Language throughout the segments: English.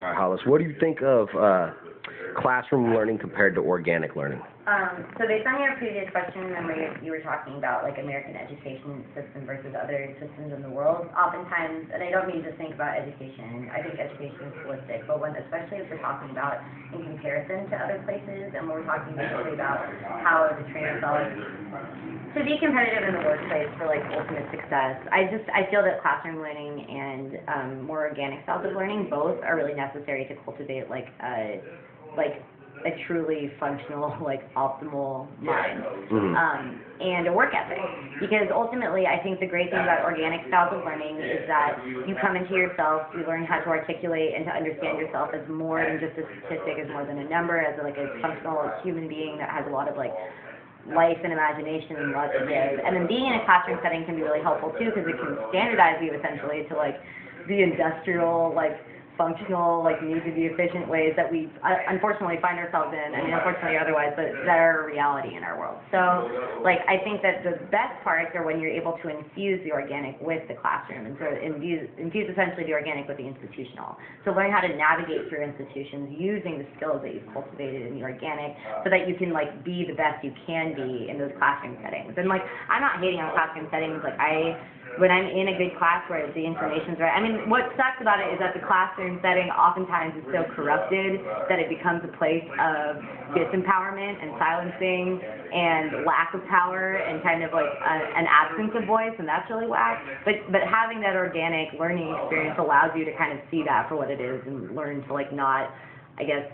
All right, Hollis, what do you think of classroom learning compared to organic learning? So based on your previous question and where you were talking about like American education system versus other systems in the world, oftentimes, and I don't mean to think about education, I think education is holistic, but especially if we're talking about in comparison to other places, and we're talking basically about how to train ourselves to be competitive in the workplace for like ultimate success. I feel that classroom learning and more organic styles of learning both are really necessary to cultivate like a truly functional, like optimal mind and a work ethic. Because ultimately, I think the great thing about organic styles of learning is that you come into yourself, you learn how to articulate and to understand yourself as more than just a statistic, as more than a number, as like a functional human being that has a lot of like life and imagination and lots to give. And then being in a classroom setting can be really helpful too, because it can standardize you essentially to like the industrial, like functional, like need to be efficient ways that we unfortunately find ourselves in. I mean, unfortunately otherwise, but that are a reality in our world. So, like, I think that the best parts are when you're able to infuse the organic with the classroom, and so infuse essentially the organic with the institutional. So learn how to navigate through institutions using the skills that you've cultivated in the organic, so that you can like be the best you can be in those classroom settings. And like, I'm not hating on classroom settings. Like when I'm in a good class where the information's right. I mean, what sucks about it is that the classroom setting oftentimes is so corrupted that it becomes a place of disempowerment and silencing and lack of power and kind of like an absence of voice, and that's really whack. But having that organic learning experience allows you to kind of see that for what it is and learn to like not, I guess,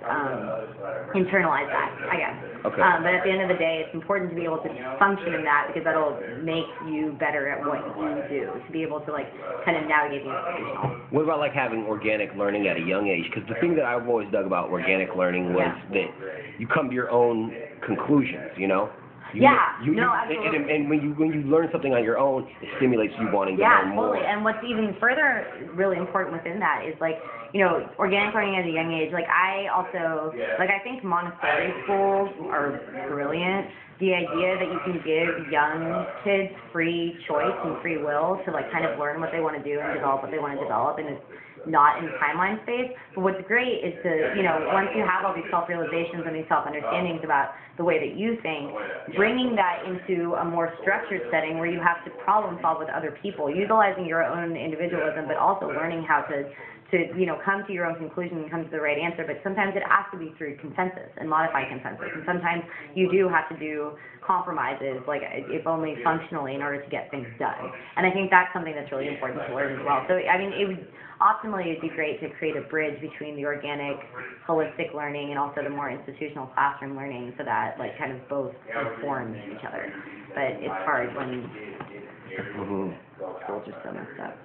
internalize that, I guess. Okay. But at the end of the day, it's important to be able to function in that, because that'll make you better at what you do, to be able to like kind of navigate the institutional. What about like having organic learning at a young age? Because the thing that I've always dug about organic learning was that you come to your own conclusions, you know? Absolutely. And when you learn something on your own, it stimulates you wanting to learn more. Yeah, totally. And what's even further really important within that is like, you know, organic learning at a young age. Like I think Montessori schools are brilliant. The idea that you can give young kids free choice and free will to like kind of learn what they want to do and develop what they want to develop, and it's not in the timeline space. But what's great is to, you know, once you have all these self-realizations and these self-understandings about the way that you think, bringing that into a more structured setting where you have to problem solve with other people, utilizing your own individualism, but also learning how to you know, come to your own conclusion and come to the right answer. But sometimes it has to be through consensus and modified consensus. And sometimes you do have to do compromises, like if only functionally, in order to get things done. And I think that's something that's really important to learn as well. So, I mean, optimally, it'd be great to create a bridge between the organic, holistic learning and also the more institutional classroom learning, so that like kind of both inform each other. But it's hard when schools are so messed up.